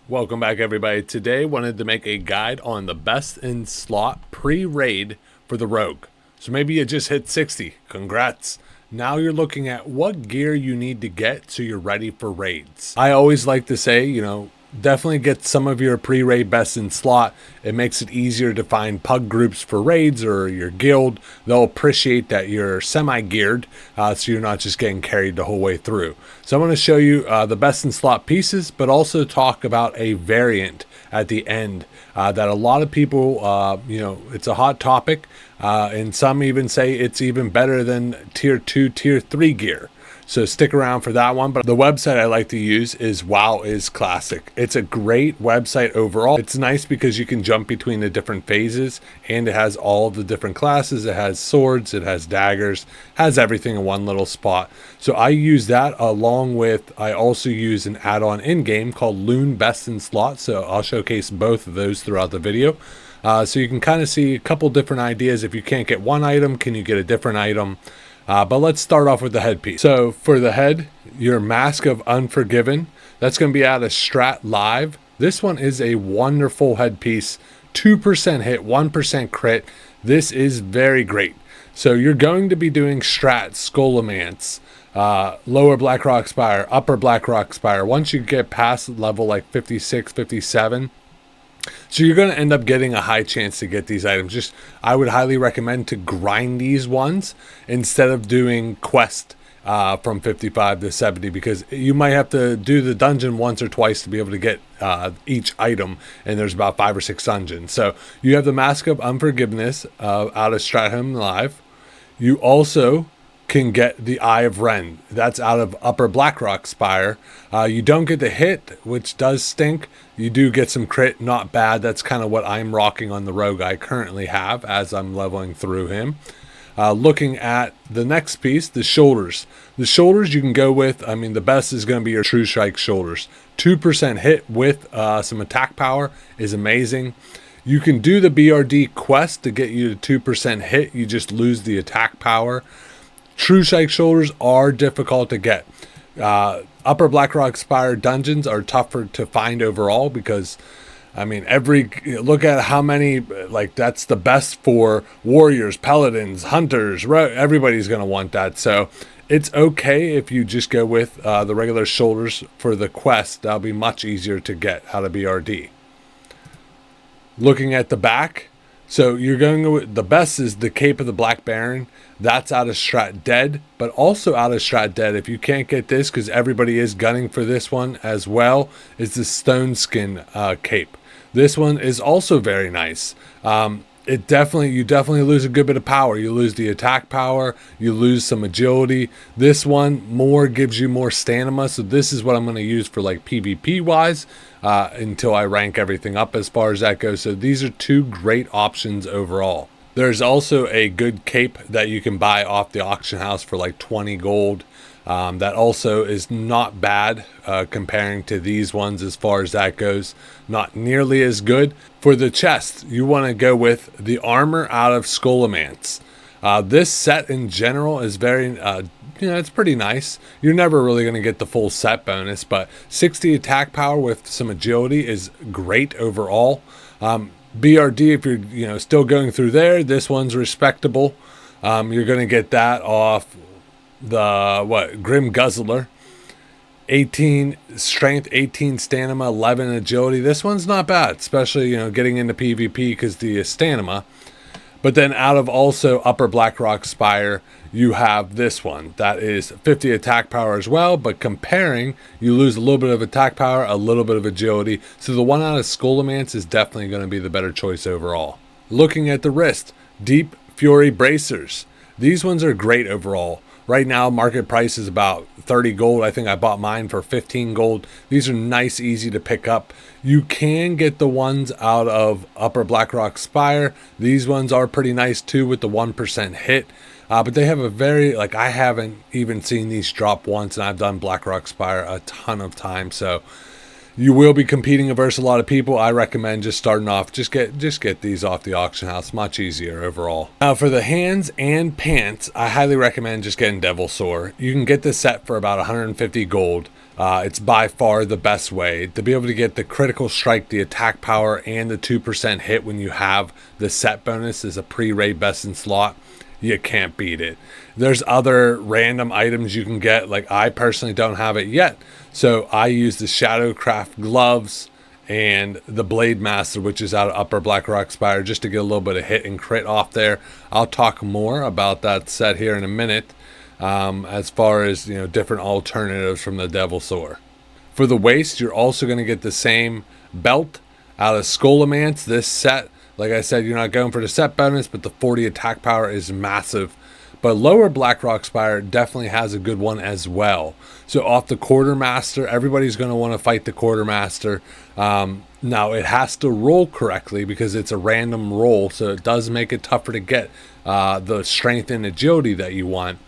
Welcome back, everybody. Today wanted to make a guide on the best in slot pre-raid for the rogue. So maybe you just hit 60. Congrats. Now you're looking at what gear you need to get so you're ready for raids. I always like to say, definitely get some of your pre-raid best in slot. It makes it easier to find pug groups for raids or your guild. They'll appreciate that you're semi-geared, so you're not just getting carried the whole way through. So I'm going to show you the best in slot pieces, but also talk about a variant at the end that a lot of people, it's a hot topic, and some even say it's even better than tier 2, tier 3 gear. So stick around for that one. But the website I like to use is WoW is Classic. It's a great website overall. It's nice because you can jump between the different phases, and it has all the different classes. It has swords, it has daggers, has everything in one little spot. So I use that along with, I also use an add-on in-game called Loon Best in Slot. So I'll showcase both of those throughout the video. So you can kind of see a couple different ideas. If you can't get one item, can you get a different item? But let's start off with the headpiece. So for the head, your Mask of Unforgiven, that's going to be out of Strat Live. This one is a wonderful headpiece. 2% hit, 1% crit. This is very great. So you're going to be doing Strat, Skullomance, lower Blackrock Spire, upper Blackrock Spire. Once you get past level like 56, 57, so you're going to end up getting a high chance to get these items. I would highly recommend to grind these ones instead of doing quest from 55 to 70, because you might have to do the dungeon once or twice to be able to get each item, and there's about 5 or 6 dungeons. So you have the Mask of Unforgiveness out of Solheim Live. You also can get the Eye of Ren. That's out of Upper Blackrock Spire. You don't get the hit, which does stink. You do get some crit, not bad. That's kind of what I'm rocking on the rogue I currently have as I'm leveling through him. Looking at the next piece, the shoulders. The shoulders you can go with, the best is going to be your True Strike shoulders. 2% hit with some attack power is amazing. You can do the BRD quest to get you to 2% hit. You just lose the attack power. True Strike shoulders are difficult to get. Upper Blackrock Spire dungeons are tougher to find overall because, look at how many, that's the best for warriors, paladins, hunters, everybody's going to want that. So it's okay if you just go with the regular shoulders for the quest. That'll be much easier to get out of BRD. Looking at the back, so you're going with the best is the Cape of the Black Baron. That's out of Strat Dead, but also out of Strat Dead. If you can't get this, because everybody is gunning for this one as well, is the Stone Skin Cape. This one is also very nice. You definitely lose a good bit of power. You lose the attack power, you lose some agility. This one gives you more stamina, so this is what I'm going to use for like PvP wise until I rank everything up as far as that goes. So these are two great options overall. There's also a good cape that you can buy off the auction house for like 20 gold. That also is not bad comparing to these ones as far as that goes. Not nearly as good. For the chest, you want to go with the armor out of Skullomance. This set in general is very, it's pretty nice. You're never really going to get the full set bonus, but 60 attack power with some agility is great overall. BRD, if you're still going through there, this one's respectable. You're going to get that off the Grim Guzzler. 18 strength, 18 stamina, 11 agility. This one's not bad, especially getting into PvP because the stamina. But then out of also Upper Blackrock Spire, you have this one that is 50 attack power as well, but comparing, you lose a little bit of attack power, a little bit of agility. So the one out of Skullomance is definitely going to be the better choice overall. Looking at the wrist, Deep Fury Bracers. These ones are great overall. Right now, market price is about 30 gold. I think I bought mine for 15 gold. These are nice, easy to pick up. You can get the ones out of Upper Blackrock Spire. These ones are pretty nice too with the 1% hit. But they have a very, I haven't even seen these drop once, and I've done Blackrock Spire a ton of times. So you will be competing against a lot of people. I recommend just starting off, just get these off the auction house. Much easier overall. Now for the hands and pants, I highly recommend just getting Devil Sore. You can get this set for about 150 gold. It's by far the best way to be able to get the critical strike, the attack power, and the 2% hit when you have the set bonus as a pre-raid best in slot. You can't beat it. There's other random items you can get. Like, I personally don't have it yet, so I use the Shadowcraft gloves and the Blade Master, which is out of Upper Blackrock Spire, just to get a little bit of hit and crit off there. I'll talk more about that set here in a minute, as far as, you know, different alternatives from the Devil Sword. For the waist, you're also going to get the same belt out of Skullomance. This set, like I said, you're not going for the set bonus, but the 40 attack power is massive. But Lower Blackrock Spire definitely has a good one as well. So off the Quartermaster, everybody's going to want to fight the Quartermaster. Now, it has to roll correctly because it's a random roll, so it does make it tougher to get the strength and agility that you want.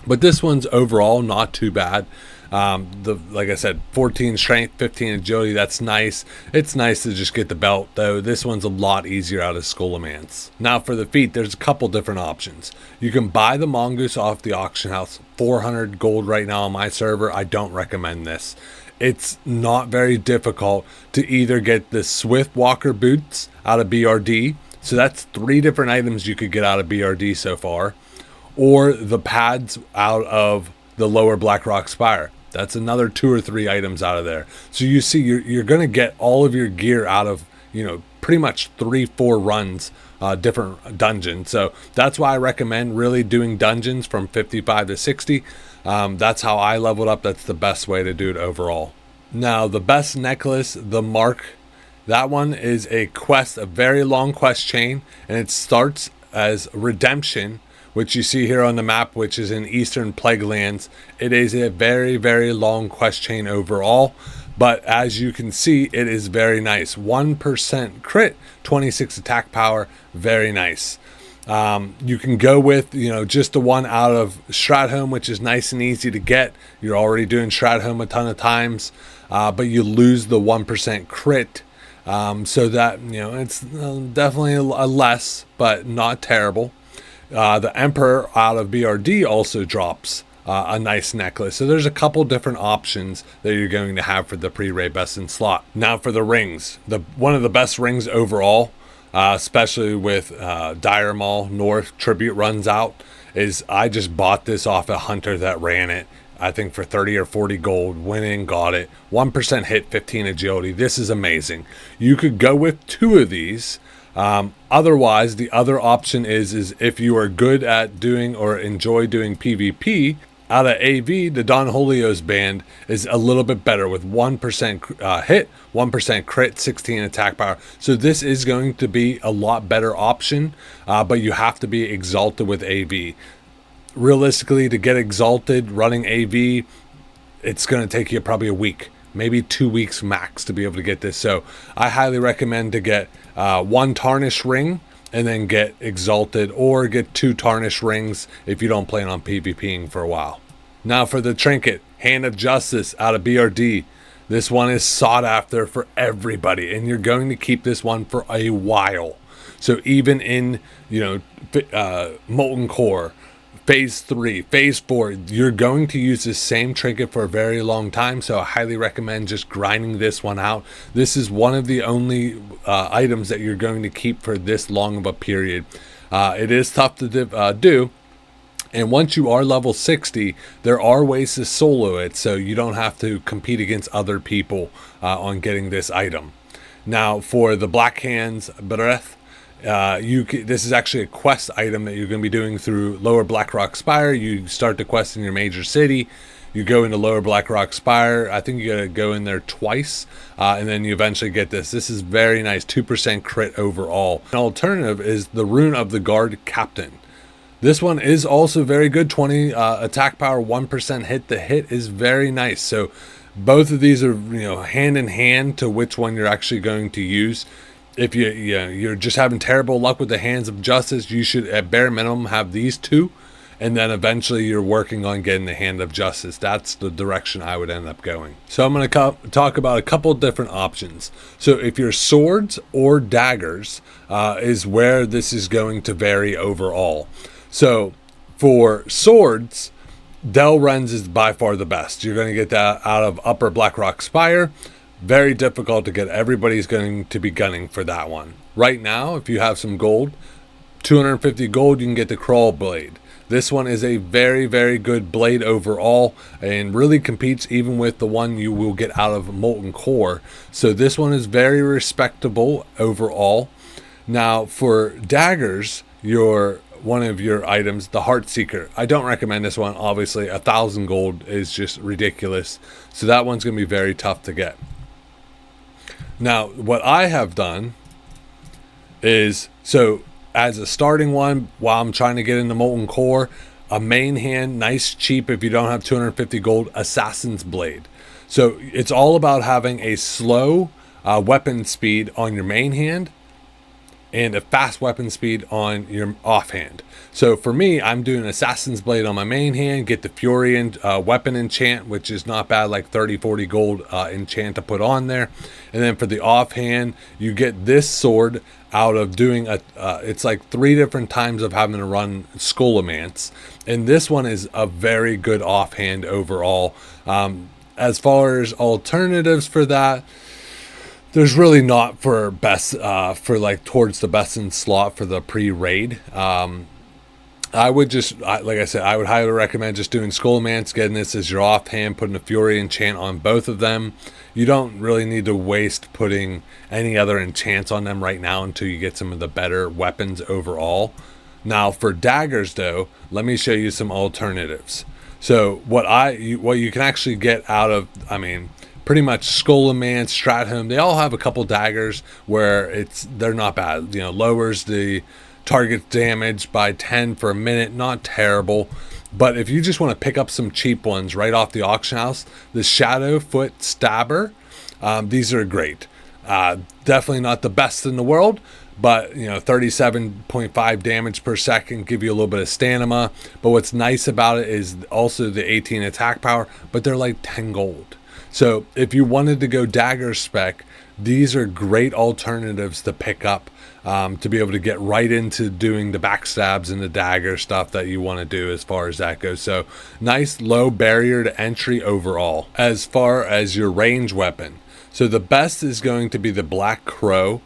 But this one's overall not too bad. Like I said, 14 strength, 15 agility, that's nice. It's nice to just get the belt, though. This one's a lot easier out of Skullomance. Now for the feet, there's a couple different options. You can buy the Mongoose off the auction house, 400 gold right now on my server. I don't recommend this. It's not very difficult to either get the Swift Walker boots out of BRD. So that's 3 different items you could get out of BRD so far. Or the pads out of the Lower Blackrock Spire. That's another 2 or 3 items out of there. So you see, you're going to get all of your gear out of, you know, pretty much 3-4 runs, different dungeons. So that's why I recommend really doing dungeons from 55 to 60. That's how I leveled up. That's the best way to do it overall. Now, the best necklace, the Mark, that one is a quest, a very long quest chain, and it starts as Redemption, which you see here on the map, which is in Eastern Plaguelands. It is a very, very long quest chain overall, but as you can see, it is very nice. 1% crit, 26 attack power, very nice. You can go with, you know, just the one out of Stratholme, which is nice and easy to get. You're already doing Stratholme a ton of times, but you lose the 1% crit. So that, you know, it's definitely a less, but not terrible. The Emperor out of BRD also drops a nice necklace. So there's a couple different options that you're going to have for the pre-raid best in slot. Now for the rings, one of the best rings overall, especially with Dire Maul North tribute runs out, is I just bought this off a hunter that ran it. I think for 30 or 40 gold, went in, got it. 1% hit, 15 agility. This is amazing. You could go with 2 of these. Otherwise, the other option is if you are good at doing or enjoy doing PvP, out of AV, the Don Julio's band is a little bit better with 1% hit, 1% crit, 16 attack power. So this is going to be a lot better option, but you have to be exalted with AV. Realistically, to get exalted running AV, it's going to take you probably a week, maybe 2 weeks max to be able to get this. So I highly recommend to get 1 tarnished ring and then get exalted, or get 2 tarnished rings if you don't plan on PvPing for a while. Now for the trinket, Hand of Justice out of BRD. This one is sought after for everybody, and you're going to keep this one for a while. So even in, you know, Molten Core, Phase 3, Phase 4, you're going to use this same trinket for a very long time, so I highly recommend just grinding this one out. This is one of the only items that you're going to keep for this long of a period. It is tough to do, and once you are level 60, there are ways to solo it, so you don't have to compete against other people on getting this item. Now for the Black Hands Breath, this is actually a quest item that you're going to be doing through Lower Blackrock Spire. You start the quest in your major city. You go into Lower Blackrock Spire. I think you got to go in there twice, and then you eventually get this. This is very nice, 2% crit overall. An alternative is the Rune of the Guard Captain. This one is also very good, 20 attack power, 1% hit. The hit is very nice. So both of these are, you know, hand in hand to which one you're actually going to use. If you're just having terrible luck with the Hands of Justice, you should at bare minimum have these 2, and then eventually you're working on getting the Hand of Justice. That's the direction I would end up going. So I'm going to talk about a couple different options. So if you're swords or daggers, is where this is going to vary overall. So for swords, Delren's is by far the best. You're going to get that out of Upper Blackrock Spire. Very difficult to get. Everybody's going to be gunning for that one. Right now, if you have some gold, 250 gold, you can get the Crawl Blade. This one is a very, very good blade overall and really competes even with the one you will get out of Molten Core. So this one is very respectable overall. Now for daggers, one of your items, the Heartseeker. I don't recommend this one. Obviously, 1,000 gold is just ridiculous. So that one's going to be very tough to get. Now, what I have done is, so as a starting one, while I'm trying to get into Molten Core, a main hand, nice, cheap, if you don't have 250 gold, Assassin's Blade. So it's all about having a slow weapon speed on your main hand and a fast weapon speed on your offhand. So for me, I'm doing Assassin's Blade on my main hand, get the Fury weapon enchant, which is not bad, like 30-40 gold enchant to put on there. And then for the offhand, you get this sword out of doing it's like 3 different times of having to run Skullomance. And this one is a very good offhand overall. As far as alternatives for that, there's really not for best for like towards the best in slot for the pre-raid. I would just, like I said, I would highly recommend just doing Skullomance, getting this as your offhand, putting a Fury enchant on both of them. You don't really need to waste putting any other enchants on them right now until you get some of the better weapons overall. Now for daggers though, let me show you some alternatives. So what you can actually get out of, I mean, pretty much Skullomance, Stratholme, they all have a couple daggers where they're not bad. You know, lowers the target's damage by 10 for a minute, not terrible. But if you just want to pick up some cheap ones right off the auction house, the Shadowfoot Stabber, these are great. Definitely not the best in the world, but you know, 37.5 damage per second, give you a little bit of stamina. But what's nice about it is also the 18 attack power, but they're like 10 gold. So if you wanted to go dagger spec, these are great alternatives to pick up to be able to get right into doing the backstabs and the dagger stuff that you want to do as far as that goes. So nice low barrier to entry overall. As far as your range weapon, so the best is going to be the Black Crow.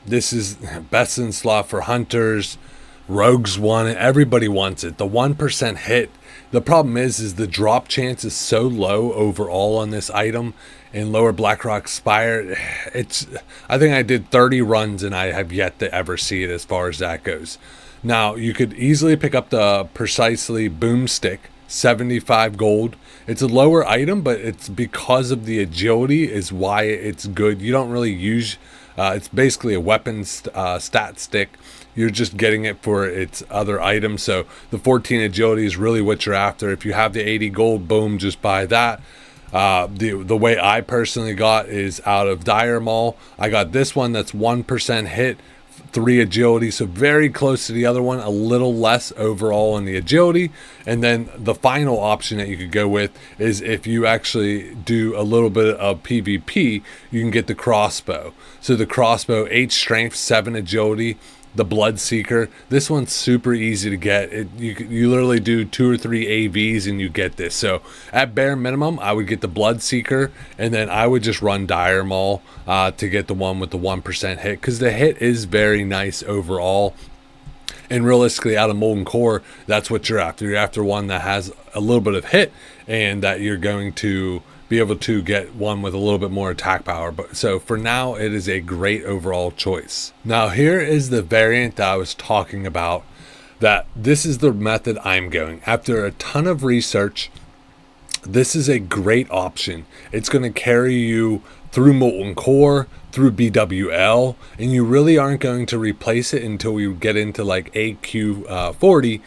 This is best in slot for hunters. Rogues want it. Everybody wants it. The 1% hit. The problem is the drop chance is so low overall on this item. In Lower Blackrock Spire, I think I did 30 runs and I have yet to ever see it as far as that goes. Now, you could easily pick up the Precisely Boomstick, 75 gold. It's a lower item, but it's because of the agility is why it's good. You don't really use, it's basically a weapon stat stick. You're just getting it for its other items. So the 14 agility is really what you're after. If you have the 80 gold, boom, just buy that. The way I personally got is out of Dire Maul. I got this one that's 1% hit, 3 agility, so very close to the other one, a little less overall in the agility. And then the final option that you could go with is if you actually do a little bit of PvP, you can get the crossbow. So the crossbow, 8 strength, 7 agility. The Bloodseeker, this one's super easy to get. You literally do 2 or 3 AVs and you get this. So at bare minimum, I would get the Bloodseeker, and then I would just run Dire Maul to get the one with the 1% hit, because the hit is very nice overall. And realistically, out of Molten Core, that's what you're after. You're after one that has a little bit of hit and that you're going to be able to get one with a little bit more attack power. But so for now, it is a great overall choice. Now here is the variant that I was talking about, that this is the method I'm going. After a ton of research, this is a great option. It's going to carry you through Molten Core, through BWL, and you really aren't going to replace it until we get into like AQ40,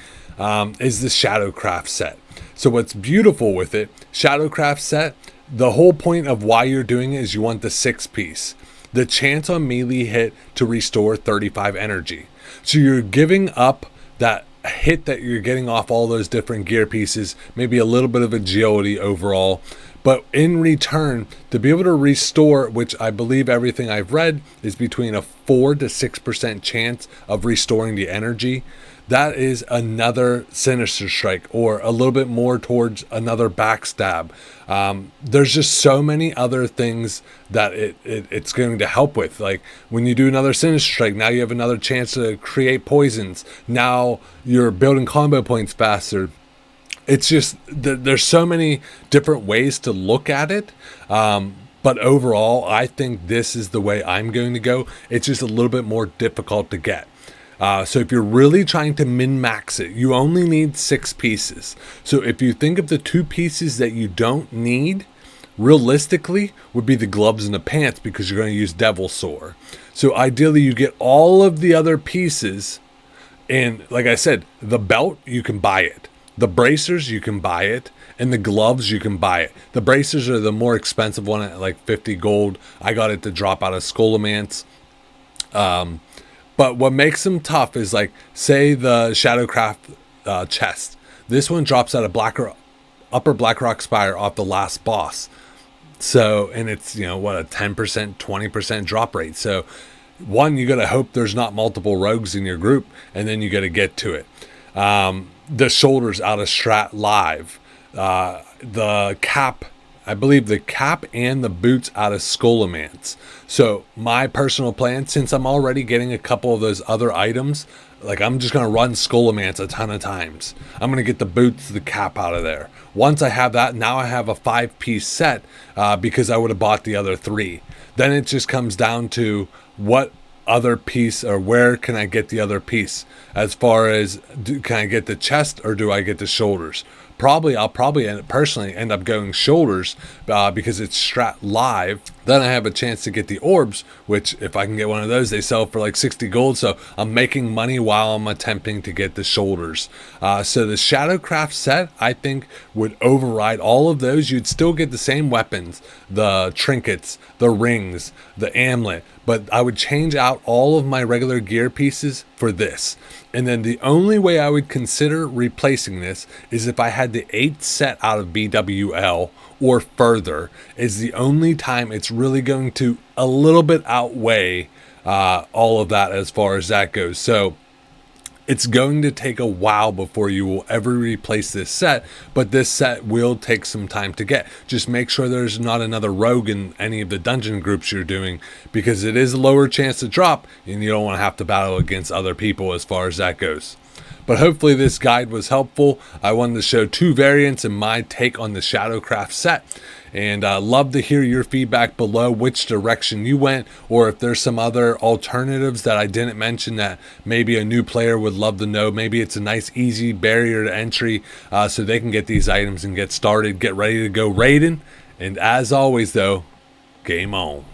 is the Shadowcraft set. So what's beautiful with it, Shadowcraft set, the whole point of why you're doing it is you want the 6-piece. The chance on melee hit to restore 35 energy. So you're giving up that hit that you're getting off all those different gear pieces, maybe a little bit of agility overall, But in return, to be able to restore, which I believe everything I've read is between a 4 to 6% chance of restoring the energy, that is another Sinister Strike, or a little bit more towards another Backstab. There's just so many other things that it's going to help with. Like when you do another Sinister Strike, now you have another chance to create poisons. Now you're building combo points faster. It's just, there's so many different ways to look at it. But overall, I think this is the way I'm going to go. It's just a little bit more difficult to get. So if you're really trying to min-max it, you only need 6 pieces. So if you think of the 2 pieces that you don't need, realistically would be the gloves and the pants, because you're going to use Devil Sore. So ideally you get all of the other pieces, and like I said, the belt, you can buy it. The bracers, you can buy it. And the gloves, you can buy it. The bracers are the more expensive one at like 50 gold. I got it to drop out of Skullomance. But what makes them tough is, like, say the Shadowcraft chest. This one drops out of Upper Blackrock Spire off the last boss. So, and it's, you know, what, a 10%, 20% drop rate. So, one, you got to hope there's not multiple rogues in your group, and then you got to get to it. The shoulders out of Strat Live. The cap, I believe the cap and the boots out of Skullomance. So my personal plan, since I'm already getting a couple of those other items, like I'm just going to run Skullomance a ton of times. I'm going to get the boots, the cap out of there. Once I have that, now I have a 5-piece set because I would have bought the other 3. Then it just comes down to what other piece, or where can I get the other piece, as far as can I get the chest or do I get the shoulders. I'll probably personally end up going shoulders because it's Strat Live. Then I have a chance to get the orbs, which if I can get one of those, they sell for like 60 gold. So I'm making money while I'm attempting to get the shoulders. So the Shadowcraft set, I think, would override all of those. You'd still get the same weapons, the trinkets, the rings, the amulet, but I would change out all of my regular gear pieces for this. And then the only way I would consider replacing this is if I had the 8 set out of BWL or further, is the only time it's really going to a little bit outweigh all of that as far as that goes. So it's going to take a while before you will ever replace this set, but this set will take some time to get. Just make sure there's not another rogue in any of the dungeon groups you're doing, because it is a lower chance to drop, and you don't want to have to battle against other people as far as that goes. But hopefully this guide was helpful. I wanted to show 2 variants and my take on the Shadowcraft set. And love to hear your feedback below, which direction you went, or if there's some other alternatives that I didn't mention that maybe a new player would love to know. Maybe it's a nice easy barrier to entry so they can get these items and get started, get ready to go raiding. And as always though, game on.